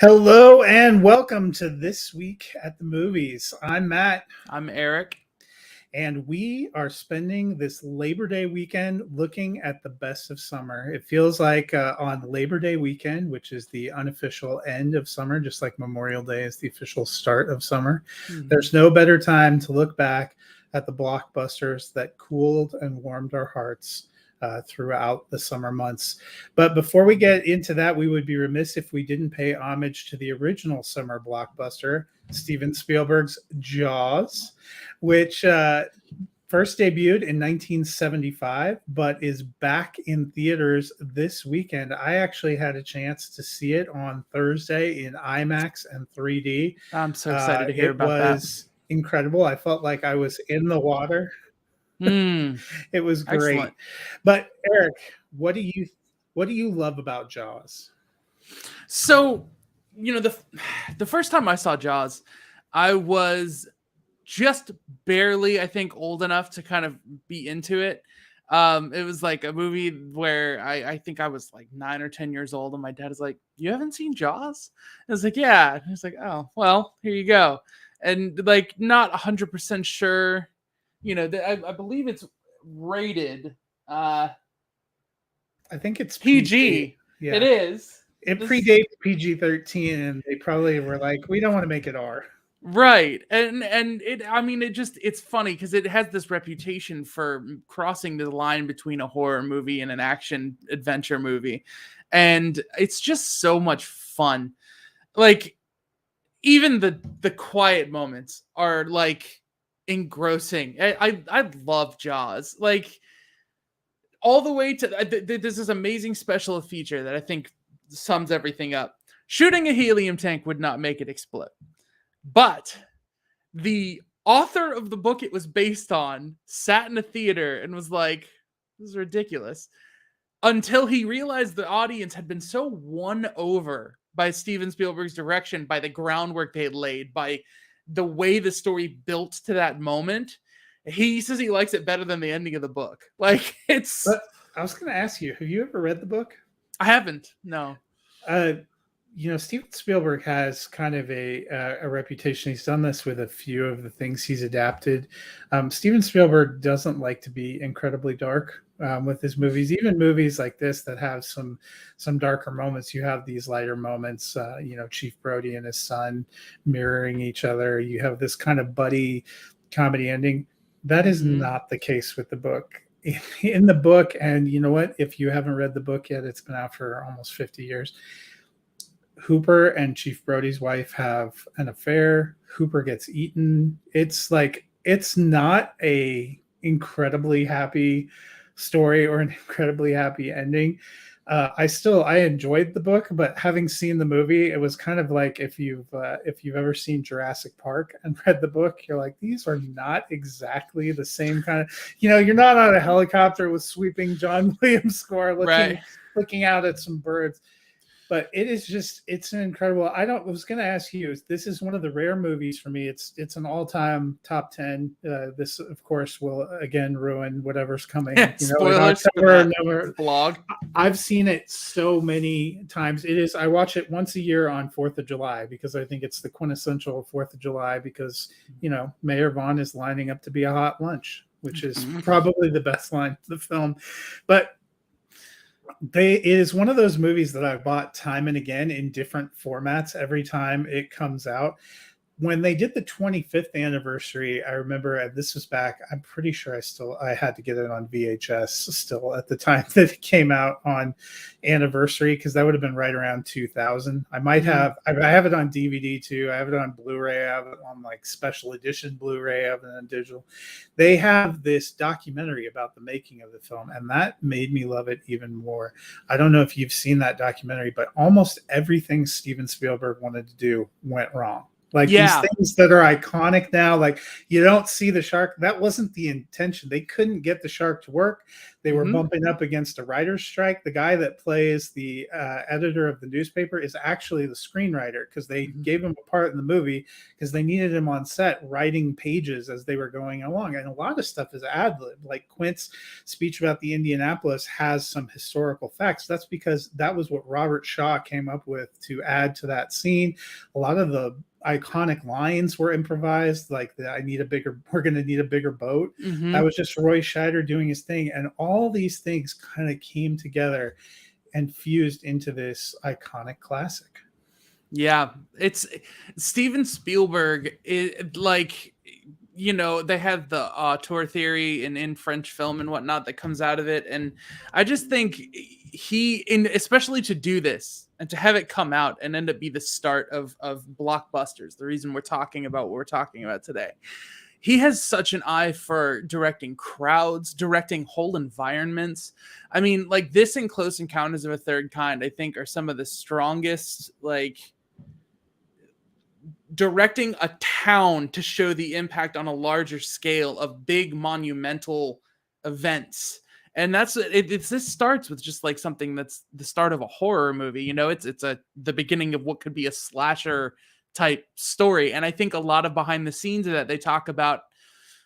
Hello and welcome to This Week at the Movies. I'm Matt, I'm Eric. and we are spending this Labor Day weekend looking at the best of summer. It feels like on Labor Day weekend, which is the unofficial end of summer, just like Memorial Day is the official start of summer, there's no better time to look back at the blockbusters that cooled and warmed our hearts throughout the summer months. But before we get into that, we would be remiss if we didn't pay homage to the original summer blockbuster, Steven Spielberg's Jaws, which first debuted in 1975, but is back in theaters this weekend. I actually had a chance to see it on Thursday in IMAX and 3D. I'm so excited to hear It about was incredible. I felt like I was in the water. that. It was great. Excellent. But Eric, what do you love about Jaws? So, the first time I saw Jaws, I was just barely, I think, old enough to kind of be into it. It was like a movie where I think I was like 9 or 10 years old, and my dad is like, "You haven't seen Jaws?" I was like, "Yeah." And he's like, "Oh, well, here you go." And like, not 100% sure. I believe it's rated I think it's PG. Yeah. It is. It predates PG-13, and they probably were like, we don't want to make it R. Right. And it's funny because it has this reputation for crossing the line between a horror movie and an action adventure movie. And it's just so much fun. Like, even the quiet moments are like engrossing. I love Jaws. Like, all the way to there's this amazing special feature that I think sums everything up. Shooting a helium tank would not make it explode. But the author of the book it was based on sat in a theater and was like, "This is ridiculous." Until he realized the audience had been so won over by Steven Spielberg's direction, by the groundwork they had laid, by the way the story built to that moment. He says he likes it better than the ending of the book. Like, it's... But I was going to ask you, have you ever read the book? I haven't. No. Steven Spielberg has kind of a reputation. He's done this with a few of the things he's adapted. Steven Spielberg doesn't like to be incredibly dark with his movies. Even movies like this that have some darker moments, you have these lighter moments. Chief Brody and his son mirroring each other. You have this kind of buddy comedy ending. That is not the case with the book. In the book, and you know what? If you haven't read the book yet, it's been out for almost 50 years. Hooper and Chief Brody's wife have an affair. Hooper gets eaten. It's not a incredibly happy story or an incredibly happy ending. I enjoyed the book, but having seen the movie, it was kind of like if you've ever seen Jurassic Park and read the book, you're like, these are not exactly the same kind of. You're not on a helicopter with sweeping John Williams score, looking out at some birds. But it's an incredible. I was going to ask you, this is one of the rare movies for me. It's an all-time top 10. This, of course, will again ruin whatever's coming. Spoilers for that blog. I've seen it so many times. I watch it once a year on 4th of July because I think it's the quintessential 4th of July because, Mayor Vaughn is lining up to be a hot lunch, which is probably the best line of the film. But it is one of those movies that I've bought time and again in different formats every time it comes out. When they did the 25th anniversary, I remember this was back, I'm pretty sure I had to get it on VHS still at the time that it came out on anniversary, because that would have been right around 2000. I have it on DVD too. I have it on Blu-ray. I have it on like special edition Blu-ray. I have it on digital. They have this documentary about the making of the film, and that made me love it even more. I don't know if you've seen that documentary, but almost everything Steven Spielberg wanted to do went wrong. Like these Yeah. things that are iconic now, like you don't see the shark. That wasn't the intention. They couldn't get the shark to work. They were Hmm. bumping up against a writer's strike. The guy that plays the editor of the newspaper is actually the screenwriter because they Hmm. gave him a part in the movie because they needed him on set writing pages as they were going along. And a lot of stuff is ad lib. Like Quint's speech about the Indianapolis has some historical facts. That's because that was what Robert Shaw came up with to add to that scene. A lot of the iconic lines were improvised, like the we're going to need a bigger boat. That Hmm. was just Roy Scheider doing his thing. And all these things kind of came together and fused into this iconic classic. Yeah, it's Steven Spielberg. Like, they have the auteur theory in French film and whatnot that comes out of it, and I just think especially to do this and to have it come out and end up be the start of blockbusters. The reason we're talking about what we're talking about today. He has such an eye for directing crowds, directing whole environments. I mean, like this and Close Encounters of a Third Kind, I think, are some of the strongest, like, directing a town to show the impact on a larger scale of big monumental events. And this starts with just like something that's the start of a horror movie. It's the beginning of what could be a slasher type story. And I think a lot of behind the scenes of that, they talk about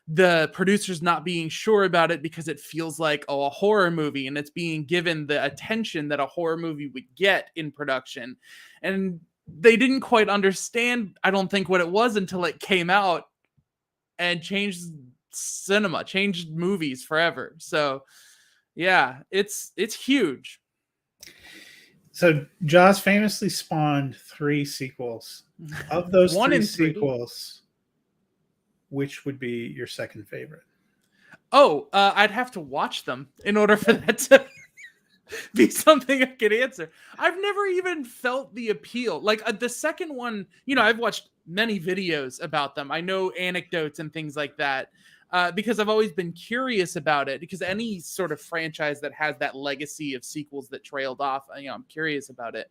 the producers not being sure about it because it feels like a horror movie, and it's being given the attention that a horror movie would get in production. And they didn't quite understand, I don't think, what it was until it came out and changed cinema, changed movies forever. So yeah, it's huge. So Jaws famously spawned 3 sequels. Of those One 3 in 3D. sequels, which would be your second favorite? Oh, I'd have to watch them in order for that to be something I could answer. I've never even felt the appeal. Like the second one, I've watched many videos about them. I know anecdotes and things like that because I've always been curious about it. Because any sort of franchise that has that legacy of sequels that trailed off, I'm curious about it.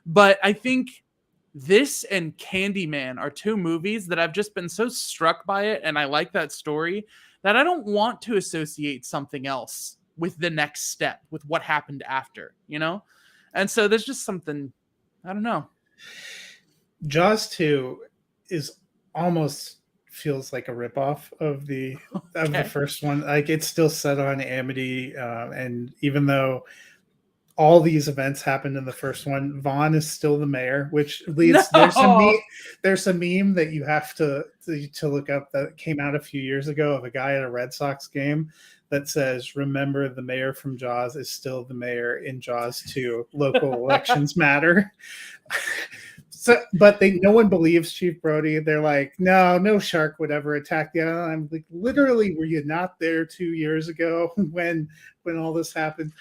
But I think this and Candyman are 2 movies that I've just been so struck by it, and I like that story that I don't want to associate something else with the next step, with what happened after. And so there's just something, I don't know. Jaws 2 is almost feels like a ripoff of the Okay. first one. Like it's still set on Amity, and even though all these events happened in the first one, Vaughn is still the mayor, which leads No. there's a meme that you have to look up that came out a few years ago of a guy at a Red Sox game that says, "Remember, the mayor from Jaws is still the mayor in Jaws 2. Local elections matter." So, but no one believes Chief Brody. They're like, no shark would ever attack the island. I'm like, literally, were you not there 2 years ago when all this happened?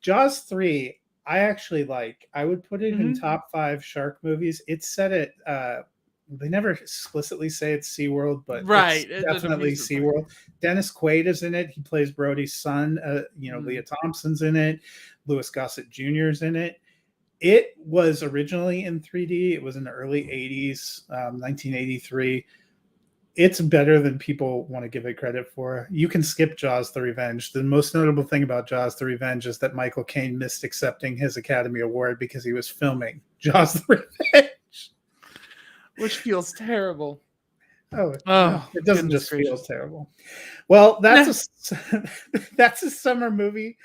Jaws 3, I actually like. I would put it in top 5 shark movies. It's set at they never explicitly say it's SeaWorld, but Right. it's definitely SeaWorld. Dennis Quaid is in it. He plays Brody's son. Leah Thompson's in it. Louis Gossett Jr. is in it. It was originally in 3D. It was in the early 80s, 1983. It's better than people want to give it credit for. You can skip Jaws the Revenge. The most notable thing about Jaws the Revenge is that Michael Caine missed accepting his Academy Award because he was filming Jaws the Revenge. Which feels terrible. Oh, no, it doesn't just feel terrible. Well, that's a summer movie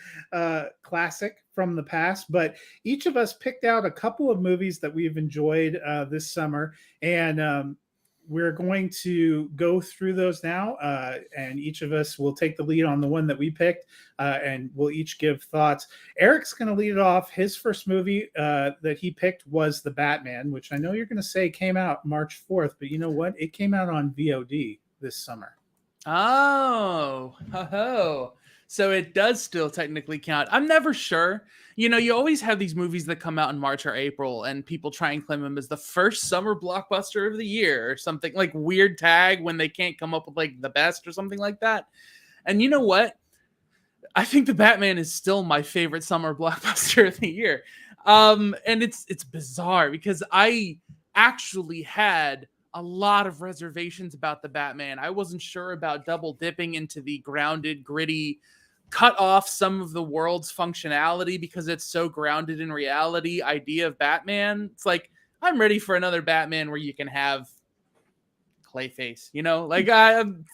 classic from the past, but each of us picked out a couple of movies that we've enjoyed this summer, and we're going to go through those now, and each of us will take the lead on the one that we picked, and we'll each give thoughts. Eric's going to lead it off. His first movie that he picked was The Batman, which I know you're going to say came out March 4th, but you know what? It came out on VOD this summer. Oh, ho. So it does still technically count. I'm never sure. You always have these movies that come out in March or April, and people try and claim them as the first summer blockbuster of the year or something, like weird tag when they can't come up with like the best or something like that. And you know what? I think The Batman is still my favorite summer blockbuster of the year. And it's bizarre because I actually had a lot of reservations about the Batman. I wasn't sure about double dipping into the grounded, gritty, cut off some of the world's functionality because it's so grounded in reality idea of Batman. It's like, I'm ready for another Batman where you can have Clayface, you know, like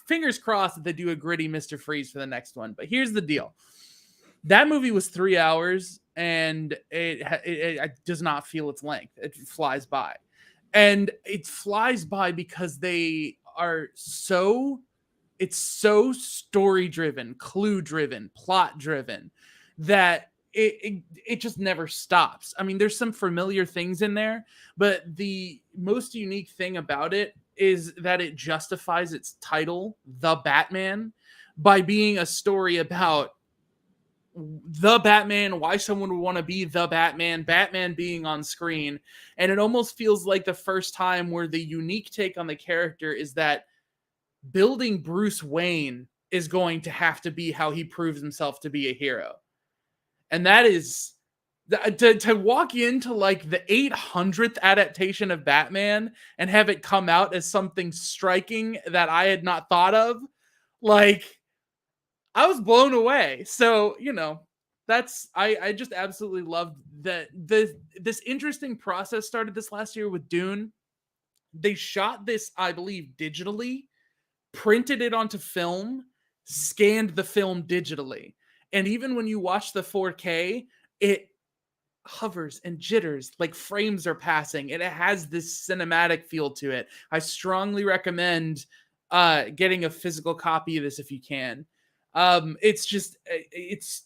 fingers crossed that they do a gritty Mr. Freeze for the next one. But here's the deal. That movie was 3 hours and it does not feel its length. It flies by. And it flies by because they are it's so story driven, clue driven, plot driven that it just never stops. I mean, there's some familiar things in there, but the most unique thing about it is that it justifies its title, The Batman, by being a story about the Batman, why someone would want to be the Batman, Batman being on screen. And it almost feels like the first time where the unique take on the character is that building Bruce Wayne is going to have to be how he proves himself to be a hero. And that is to walk into like the 800th adaptation of Batman and have it come out as something striking that I had not thought of. Like, I was blown away. So, you know, that's I just absolutely loved that this interesting process started this last year with Dune. They shot this, I believe, digitally, printed it onto film, scanned the film digitally. And even when you watch the 4K, it hovers and jitters like frames are passing, and it has this cinematic feel to it. I strongly recommend getting a physical copy of this if you can. It's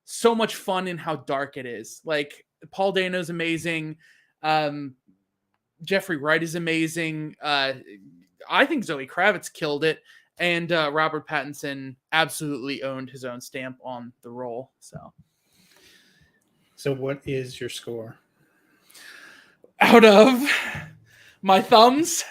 so much fun in how dark it is. Like, Paul Dano's amazing. Jeffrey Wright is amazing. I think Zoe Kravitz killed it, and Robert Pattinson absolutely owned his own stamp on the role. So what is your score? Out of my thumbs,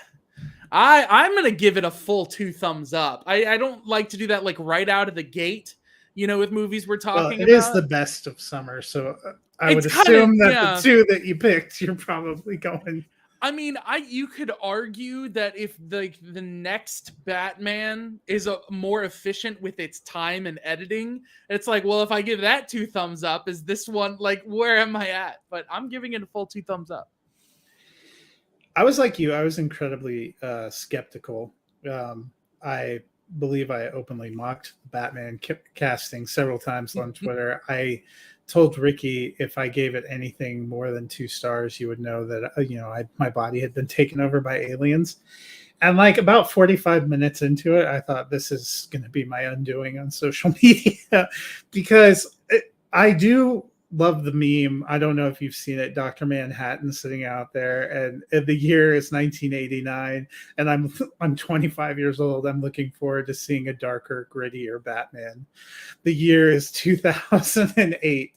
I'm gonna give it a full 2 thumbs up. I don't like to do that like right out of the gate, you know, with movies we're talking It about. It is the best of summer, so I would It's assume kinda, that yeah. the 2 that you picked, you're probably going. I mean, you could argue that if the next Batman is more efficient with its time and editing, it's like, well, if I give that 2 thumbs up, is this one like, where am I at? But I'm giving it a full 2 thumbs up. I was like you. I was incredibly skeptical. I believe I openly mocked Batman casting several times on Twitter. I told Ricky if I gave it anything more than 2 stars, you would know that my body had been taken over by aliens. And like about 45 minutes into it, I thought this is going to be my undoing on social media because I do love the meme. I don't know if you've seen it, Dr. Manhattan sitting out there, and the year is 1989, and I'm 25 years old. I'm looking forward to seeing a darker, grittier Batman. The year is 2008.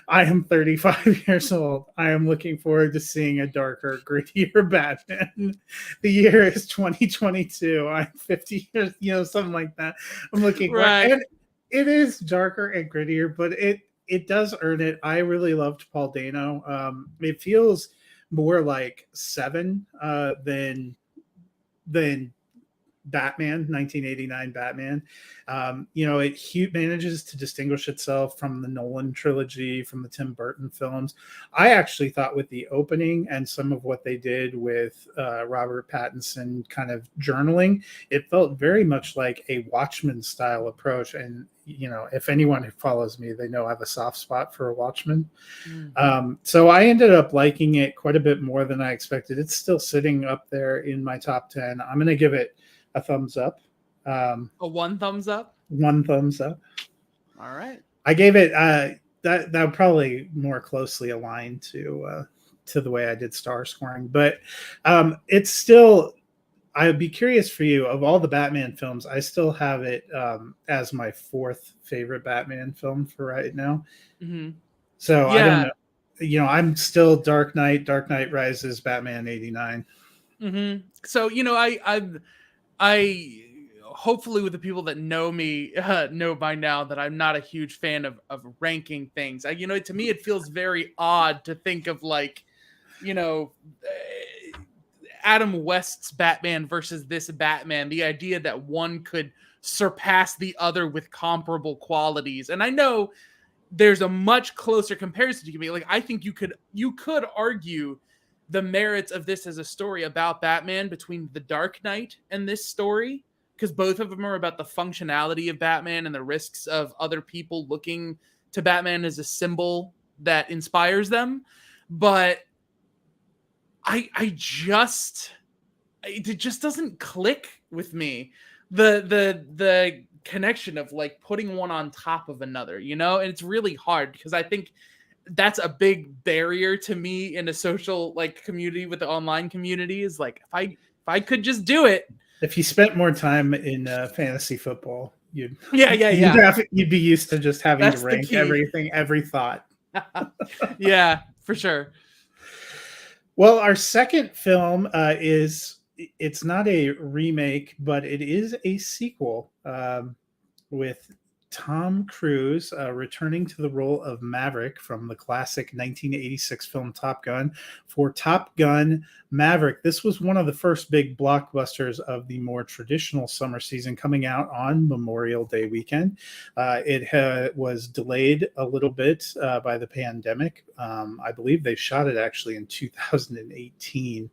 I am 35 years old. I am looking forward to seeing a darker, grittier Batman. The year is 2022. I'm 50 years, something like that. I'm looking right. And it is darker and grittier, but it does earn it. I really loved Paul Dano. It feels more like Seven than Batman, 1989 Batman. It manages to distinguish itself from the Nolan trilogy, from the Tim Burton films. I actually thought with the opening and some of what they did with Robert Pattinson kind of journaling, it felt very much like a Watchmen style approach. And if anyone who follows me, they know I have a soft spot for a Watchmen. So I ended up liking it quite a bit more than I expected. It's still sitting up there in my top 10. I'm going to give it a thumbs up. A 1 thumbs up? 1 thumbs up. All right. I gave it that probably more closely aligned to the way I did star scoring, but it's still. I would be curious for you, of all the Batman films, I still have it as my 4th favorite Batman film for right now. Mm-hmm. So yeah. I don't know. I'm still Dark Knight Rises, Batman 89. Mm-hmm. So I hopefully with the people that know me know by now that I'm not a huge fan of ranking things. To me it feels very odd to think of like, Adam West's Batman versus this Batman, the idea that one could surpass the other with comparable qualities. And I know there's a much closer comparison you can make. Like, I think you could argue the merits of this as a story about Batman between The Dark Knight and this story, because both of them are about the functionality of Batman and the risks of other people looking to Batman as a symbol that inspires them. But it just doesn't click with me. The connection of like putting one on top of another, and it's really hard because I think that's a big barrier to me in a social like community with the online community is like, if I could just do it. If you spent more time in fantasy football, you'd be used to just having to rank everything, every thought. Yeah, for sure. Well, our second film it's not a remake, but it is a sequel with Tom Cruise returning to the role of Maverick from the classic 1986 film Top Gun for Top Gun Maverick. This was one of the first big blockbusters of the more traditional summer season, coming out on Memorial Day weekend. It was delayed a little bit by the pandemic. I believe they shot it actually in 2018.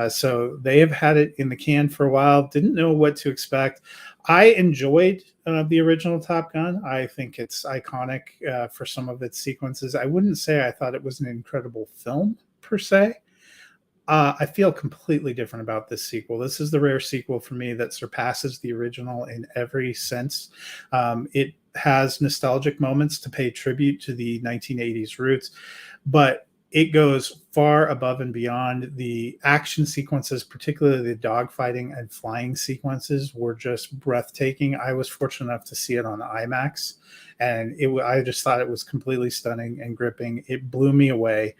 So they have had it in the can for a while. Didn't know what to expect. I enjoyed the original Top Gun. I think it's iconic for some of its sequences. I wouldn't say I thought it was an incredible film per se. I feel completely different about this sequel. This is the rare sequel for me that surpasses the original in every sense. It has nostalgic moments to pay tribute to the 1980s roots, but it goes far above and beyond. The action sequences, particularly the dogfighting and flying sequences, were just breathtaking. I was fortunate enough to see it on IMAX, and I just thought it was completely stunning and gripping. It blew me away.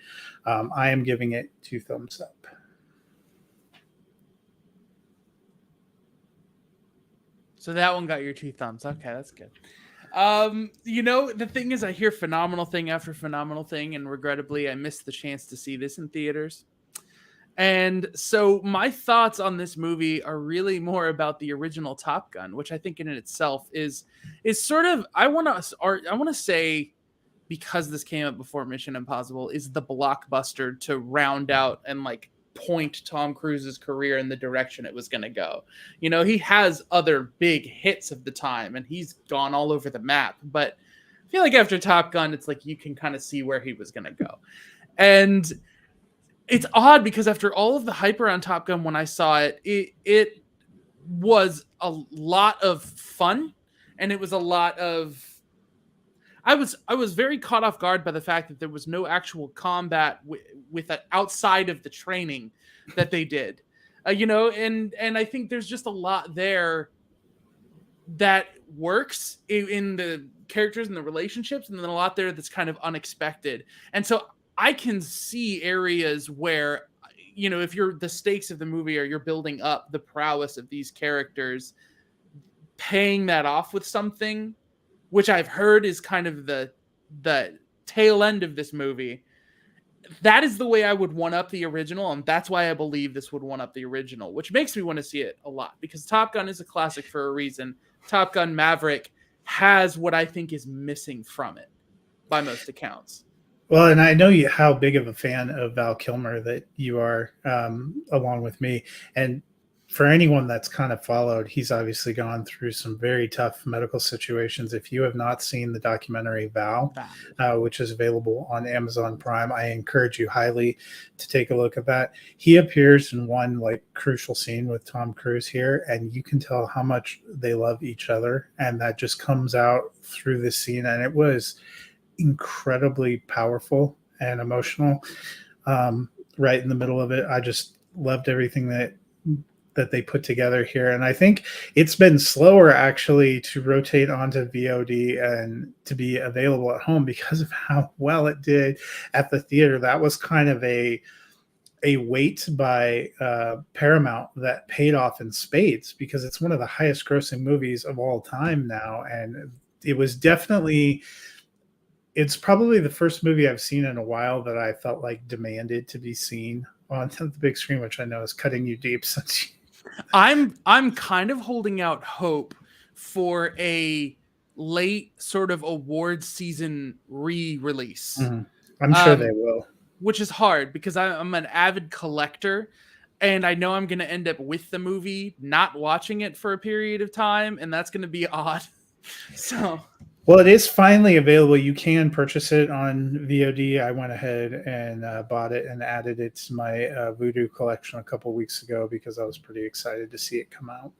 I am giving it 2 thumbs up. So that one got your 2 thumbs. Okay, that's good. The thing is, I hear phenomenal thing after phenomenal thing, and regrettably I missed the chance to see this in theaters. And so my thoughts on this movie are really more about the original Top Gun, which I think in itself is sort of, I want to say, because this came out before Mission Impossible, is the blockbuster to round out and like point Tom Cruise's career in the direction it was going to go. He has other big hits of the time and he's gone all over the map, but I feel like after Top Gun, it's like you can kind of see where he was going to go. And it's odd because after all of the hype around Top Gun, when I saw it, it was a lot of fun, and it was a lot of, I was very caught off guard by the fact that there was no actual combat with outside of the training that they did, and I think there's just a lot there that works in the characters and the relationships, and then a lot there that's kind of unexpected. And so I can see areas where, if the stakes of the movie are you're building up the prowess of these characters, paying that off with something, which I've heard is kind of the tail end of this movie. That is the way I would one up the original, and that's why I believe this would one up the original, which makes me want to see it a lot, because Top Gun is a classic for a reason. Top Gun Maverick has what I think is missing from it, by most accounts. Well, and I know how big of a fan of Val Kilmer that you are, along with me. And for anyone that's kind of followed, he's obviously gone through some very tough medical situations. If you have not seen the documentary Val, which is available on Amazon Prime, I encourage you highly to take a look at that. He appears in one like crucial scene with Tom Cruise here, and you can tell how much they love each other, and that just comes out through this scene. And it was incredibly powerful and emotional. Right in the middle of it, I just loved everything that they put together here. And I think it's been slower actually to rotate onto VOD and to be available at home because of how well it did at the theater. That was kind of a wait by Paramount that paid off in spades, because it's one of the highest grossing movies of all time now. And it was definitely, it's probably the first movie I've seen in a while that I felt like demanded to be seen on the big screen, which I know is cutting you deep since I'm kind of holding out hope for a late sort of award season re-release. I'm sure they will. Which is hard because I'm an avid collector, and I know I'm going to end up with the movie not watching it for a period of time, and that's going to be odd. So, well, it is finally available. You can purchase it on VOD. I went ahead and bought it and added it to my Voodoo collection a couple weeks ago because I was pretty excited to see it come out.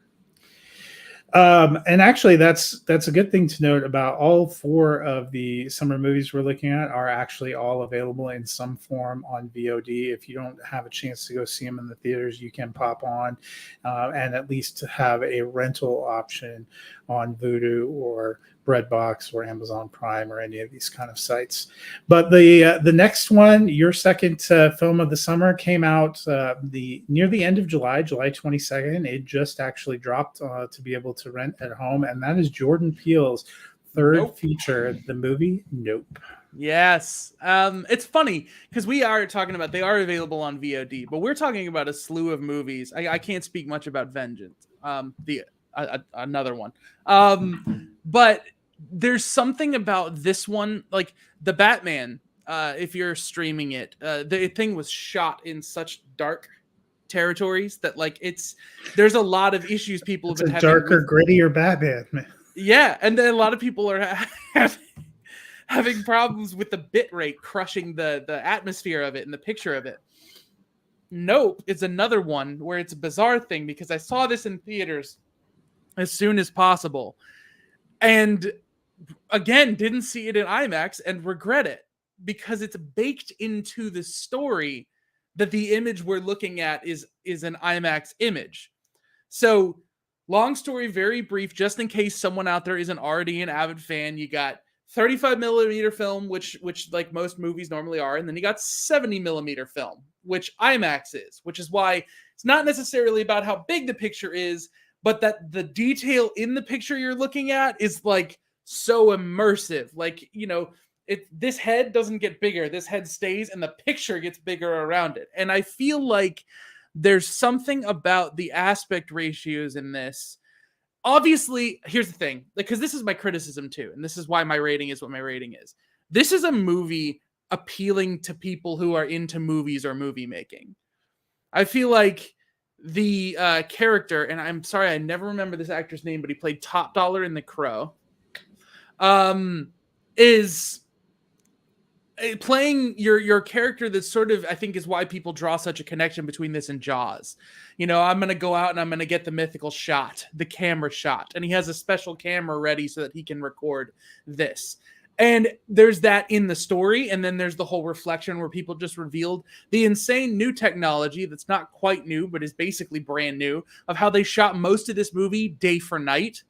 And actually, that's a good thing to note about all 4 of the summer movies we're looking at are actually all available in some form on VOD. If you don't have a chance to go see them in the theaters, you can pop on and at least have a rental option on Vudu or Redbox or Amazon Prime or any of these kind of sites. But the next one, your second film of the summer, came out near the end of July 22nd. It just actually dropped to be able to rent at home, and that is Jordan Peele's third feature, the movie Nope. Yes. It's funny because we are talking about they are available on VOD, but we're talking about a slew of movies. I can't speak much about Vengeance, another one. But there's something about this one, like the Batman. If you're streaming it, the thing was shot in such dark territories that like there's a lot of issues people have been having. Darker, grittier Batman. Yeah, and then a lot of people are having problems with the bit rate crushing the atmosphere of it and the picture of it. Nope is another one where it's a bizarre thing because I saw this in theaters as soon as possible. And again, didn't see it in IMAX and regret it because it's baked into the story that the image we're looking at is an IMAX image. So long story, very brief, just in case someone out there isn't already an avid fan, you got 35 millimeter film, which like most movies normally are, and then you got 70 millimeter film, which IMAX is, which is why it's not necessarily about how big the picture is, but that the detail in the picture you're looking at is like so immersive. Like, you know, this head doesn't get bigger, this head stays, and the picture gets bigger around it. And I feel like there's something about the aspect ratios in this. Obviously, here's the thing, because this is my criticism too, and this is why my rating is what my rating is. This is a movie appealing to people who are into movies or movie making. I feel like the character, and I'm sorry, I never remember this actor's name, but he played Top Dollar in The Crow, is playing your character that sort of, I think, is why people draw such a connection between this and Jaws. You know, I'm going to go out and I'm going to get the mythical shot, the camera shot. And he has a special camera ready so that he can record this. And there's that in the story. And then there's the whole reflection where people just revealed the insane new technology that's not quite new, but is basically brand new, of how they shot most of this movie day for night.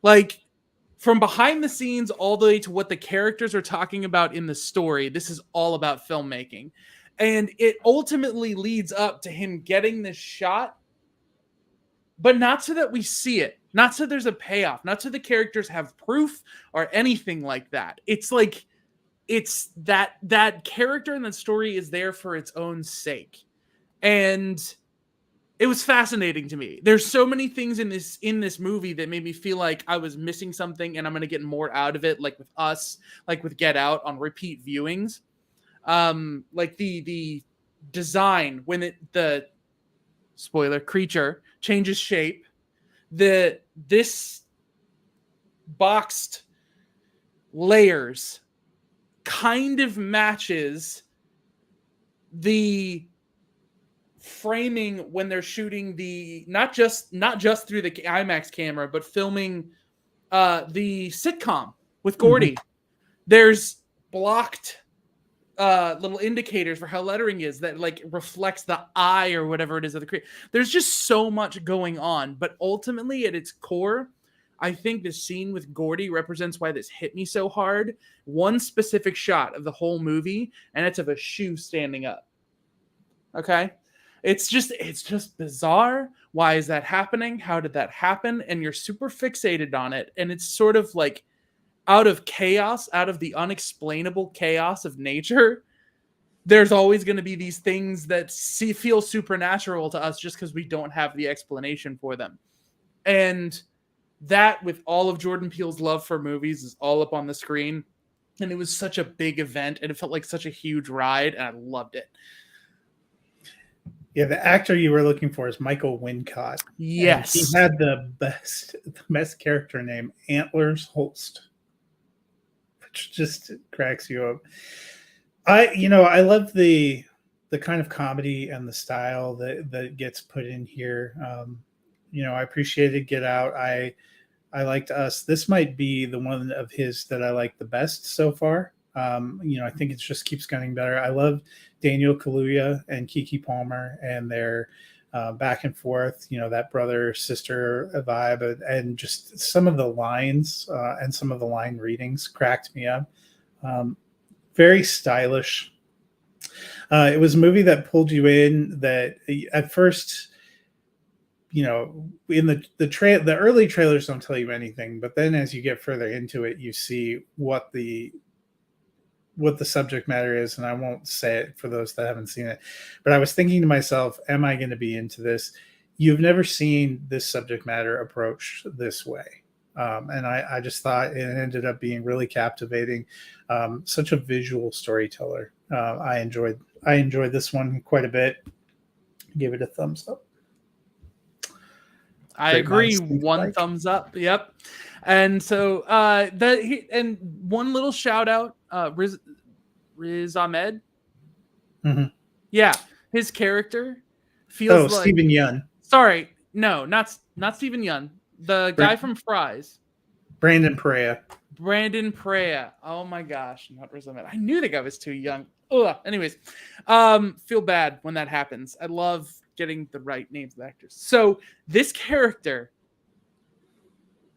Like, from behind the scenes all the way to what the characters are talking about in the story, this is all about filmmaking. And it ultimately leads up to him getting this shot, but not so that we see it, not so there's a payoff, not so the characters have proof or anything like that. It's like, it's that character and that story is there for its own sake. And it was fascinating to me. There's so many things in this movie that made me feel like I was missing something, and I'm going to get more out of it, like with Us, like with Get Out on repeat viewings. Like the design when the spoiler creature changes shape, this boxed layers kind of matches the framing when they're shooting the not just through the IMAX camera, but filming the sitcom with Gordy. Mm-hmm. There's blocked little indicators for how lettering is that like reflects the eye or whatever it is of the creature. There's just so much going on, but ultimately at its core, I think the scene with Gordy represents why this hit me so hard. One specific shot of the whole movie, and it's of a shoe standing up. Okay? It's just bizarre. Why is that happening? How did that happen? And you're super fixated on it. And it's sort of like out of chaos, out of the unexplainable chaos of nature, there's always going to be these things that feel supernatural to us just because we don't have the explanation for them. And that, with all of Jordan Peele's love for movies, is all up on the screen. And it was such a big event, and it felt like such a huge ride, and I loved it. Yeah, the actor you were looking for is Michael Wincott. Yes. And he had the best character name, Antlers Holst, which just cracks you up. I love the kind of comedy and the style that gets put in here. I appreciated Get Out. I liked Us. This might be the one of his that I like the best so far. I think it just keeps getting better. I love Daniel Kaluuya and Keke Palmer and their back and forth, that brother-sister vibe, and just some of the lines and some of the line readings cracked me up. Very stylish. It was a movie that pulled you in, that at first, in the early trailers don't tell you anything, but then as you get further into it, you see what the subject matter is, and I won't say it for those that haven't seen it, but I was thinking to myself, am I going to be into this? You've never seen this subject matter approached this way. And I just thought it ended up being really captivating. Such a visual storyteller. I enjoyed this one quite a bit. Give it a thumbs up. I agree. One thumbs up. Yep. And so and one little shout out, Riz Ahmed. Mm-hmm. Yeah, his character feels like Stephen Yeun. Sorry, no, not Stephen Yeun. The guy from Fries. Brandon Perea. Oh my gosh, not Riz Ahmed. I knew the guy was too young. Ugh. Anyways, feel bad when that happens. I love getting the right names of actors. So this character,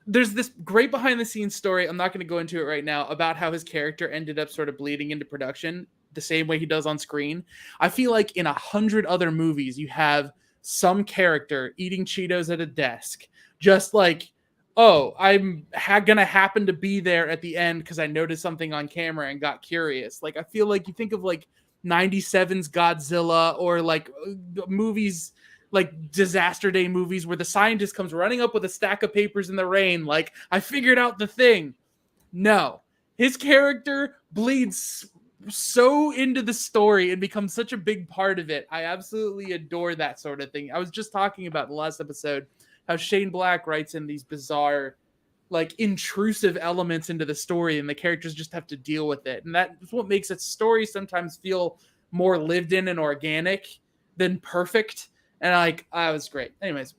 there's this great behind the scenes story. I'm not going to go into it right now about how his character ended up sort of bleeding into production the same way he does on screen. I feel like in 100 other movies, you have some character eating Cheetos at a desk, just like, oh, I'm going to happen to be there at the end because I noticed something on camera and got curious. Like, I feel like you think of like 97's Godzilla, or like movies like Disaster Day movies where the scientist comes running up with a stack of papers in the rain, like, I figured out the thing. No, his character bleeds so into the story and becomes such a big part of it. I absolutely adore that sort of thing. I was just talking about the last episode how Shane Black writes in these bizarre, like, intrusive elements into the story, and the characters just have to deal with it. And that's what makes a story sometimes feel more lived in and organic than perfect. And I was great. Anyways.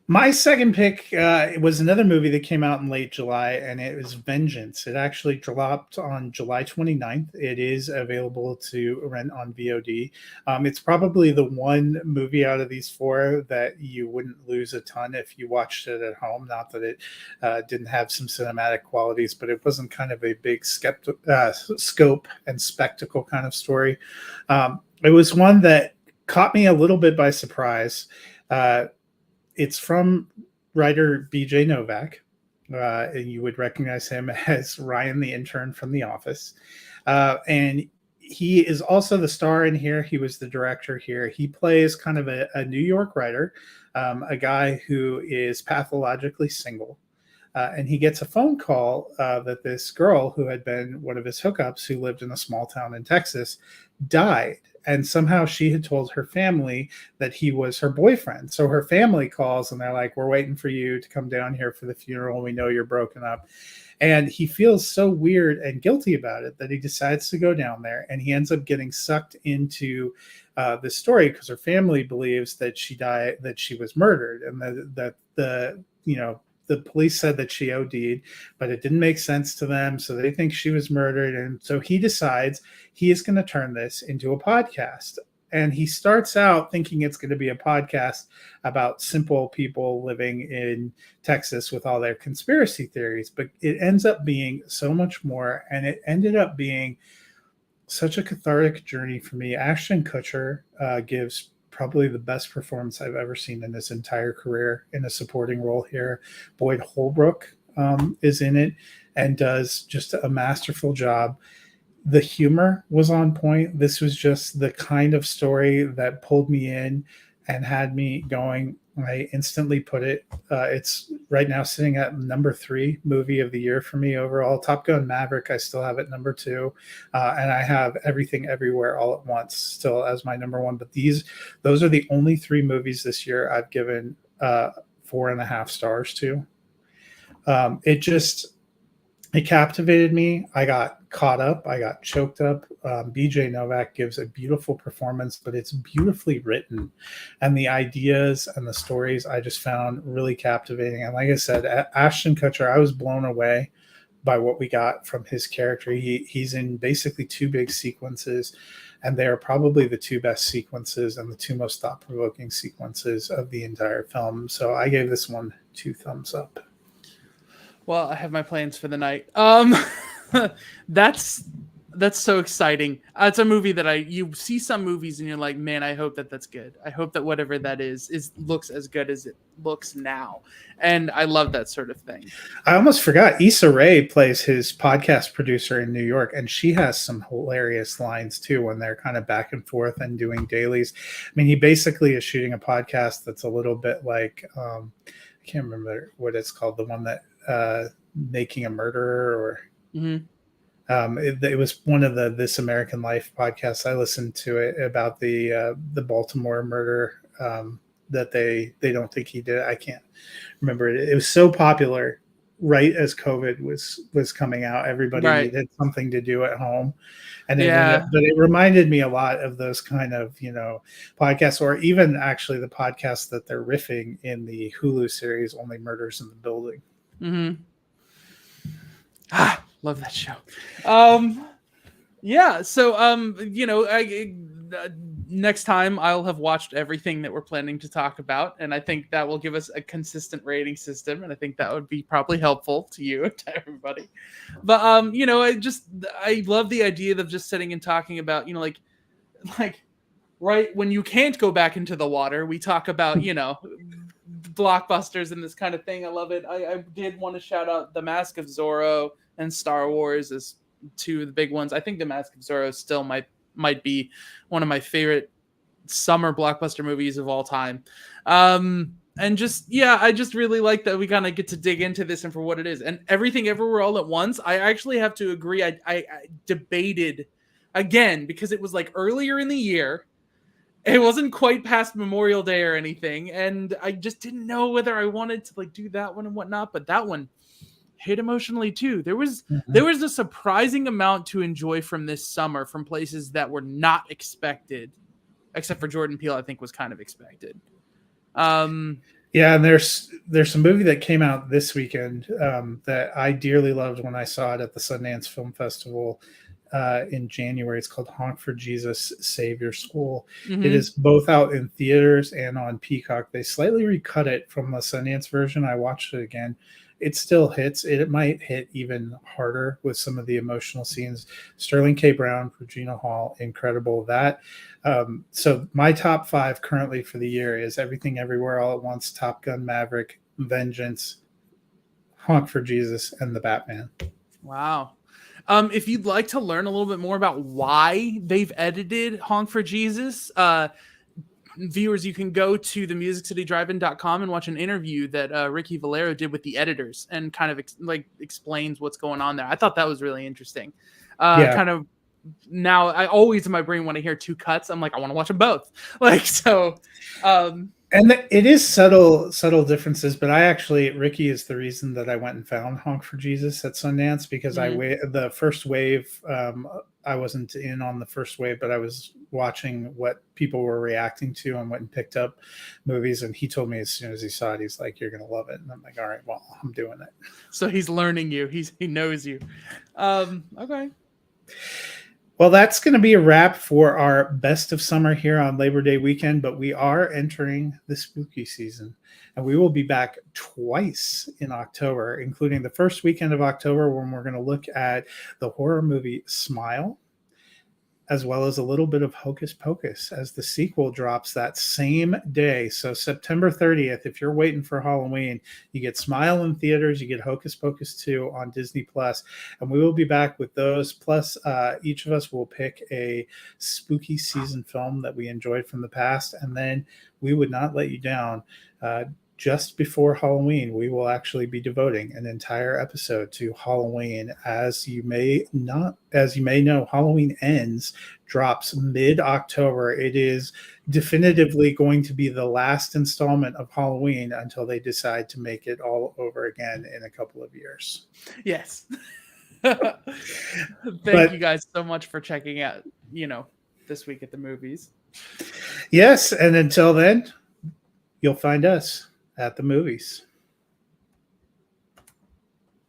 My second pick was another movie that came out in late July, and it was Vengeance. It actually dropped on July 29th. It is available to rent on VOD. It's probably the one movie out of these four that you wouldn't lose a ton if you watched it at home. Not that it didn't have some cinematic qualities, but it wasn't kind of a big scope and spectacle kind of story. It was one that caught me a little bit by surprise. It's from writer B.J. Novak. And you would recognize him as Ryan the intern from The Office. And he is also the star in here. He was the director here. He plays kind of a New York writer, a guy who is pathologically single. And he gets a phone call that this girl who had been one of his hookups, who lived in a small town in Texas, died. And somehow she had told her family that he was her boyfriend. So her family calls and they're like, we're waiting for you to come down here for the funeral. We know you're broken up. And he feels so weird and guilty about it that he decides to go down there, and he ends up getting sucked into this story because her family believes that she died, that she was murdered, and that the police said that she OD'd, but it didn't make sense to them. So they think she was murdered. And so he decides he is going to turn this into a podcast. And he starts out thinking it's going to be a podcast about simple people living in Texas with all their conspiracy theories. But it ends up being so much more. And it ended up being such a cathartic journey for me. Ashton Kutcher gives probably the best performance I've ever seen in his entire career in a supporting role here. Boyd Holbrook is in it and does just a masterful job. The humor was on point. This was just the kind of story that pulled me in and had me going. I instantly put it. It's right now sitting at number 3 movie of the year for me overall. Top Gun Maverick, I still have at number 2, and I have Everything Everywhere All at Once still as my number 1. But those are the only 3 movies this year I've given 4.5 stars to. It captivated me. I got caught up. I got choked up. BJ Novak gives a beautiful performance, but it's beautifully written. And the ideas and the stories I just found really captivating. And like I said, Ashton Kutcher, I was blown away by what we got from his character. He's in basically 2 big sequences, and they are probably the 2 best sequences and the 2 most thought-provoking sequences of the entire film. So I gave this one 2 thumbs up. Well, I have my plans for the night. That's so exciting. It's a movie that you see some movies and you're like, man, I hope that's good. I hope that whatever that is looks as good as it looks now. And I love that sort of thing. I almost forgot. Issa Rae plays his podcast producer in New York, and she has some hilarious lines too when they're kind of back and forth and doing dailies. I mean, he basically is shooting a podcast that's a little bit like, I can't remember what it's called, the one that Making a Murderer, or it was one of the This American Life podcasts. I listened to it about the Baltimore murder that they don't think he did. I can't remember it. It was so popular right as COVID was coming out. Everybody needed something to do at home. And but it reminded me a lot of those kind of, podcasts, or even actually the podcast that they're riffing in the Hulu series, Only Murders in the Building. Mm-hmm. Love that show. Yeah. So, next time I'll have watched everything that we're planning to talk about, and I think that will give us a consistent rating system, and I think that would be probably helpful to you and to everybody. But I love the idea of just sitting and talking about, like right when you can't go back into the water, we talk about, blockbusters and this kind of thing. I love it. I did want to shout out The Mask of Zorro and Star Wars as 2 of the big ones. I think The Mask of Zorro still might be one of my favorite summer blockbuster movies of all time. I just really like that we kind of get to dig into this and for what it is. And Everything Everywhere All at Once, I actually have to agree. I debated again because it was like earlier in the year. It wasn't quite past Memorial Day or anything, and I just didn't know whether I wanted to do that one and whatnot. But that one hit emotionally too. There was a surprising amount to enjoy from this summer from places that were not expected, except for Jordan Peele. I think was kind of expected. And there's some movie that came out this weekend that I dearly loved when I saw it at the Sundance Film Festival. In January. It's called Honk for Jesus, Save Your School. Mm-hmm. It is both out in theaters and on Peacock. They slightly recut it from the Sundance version. I watched it again. It still hits. It might hit even harder with some of the emotional scenes. Sterling K. Brown, Regina Hall, incredible. That. So my top 5 currently for the year is Everything Everywhere All at Once, Top Gun Maverick, Vengeance, Honk for Jesus, and The Batman. Wow. If you'd like to learn a little bit more about why they've edited Honk for Jesus, viewers, you can go to themusiccitydrivein.com and watch an interview that Ricky Valero did with the editors and kind of explains what's going on there. I thought that was really interesting. Kind of now, I always in my brain when I hear 2 cuts, I'm like, I want to watch them both. And it is subtle differences, but Ricky is the reason that I went and found Honk for Jesus at Sundance, because the first wave, I wasn't in on the first wave, but I was watching what people were reacting to and went and picked up movies. And he told me as soon as he saw it, he's like, you're going to love it. And I'm like, all right, well, I'm doing it. So he's learning you. He knows you. Okay. Well, that's going to be a wrap for our best of summer here on Labor Day weekend, but we are entering the spooky season, and we will be back twice in October, including the first weekend of October when we're going to look at the horror movie Smile. as well as a little bit of Hocus Pocus as the sequel drops that same day. So September 30th, if you're waiting for Halloween, you get Smile in theaters, you get Hocus Pocus 2 on Disney Plus, and we will be back with those. Plus, each of us will pick a spooky season film that we enjoyed from the past, and then we would not let you down. Just before Halloween, we will actually be devoting an entire episode to Halloween. As you may know, Halloween Ends drops mid-October. It is definitively going to be the last installment of Halloween until they decide to make it all over again in a couple of years. Yes. Thank you guys so much for checking out, This Week at the Movies. Yes, and until then, you'll find us at the movies.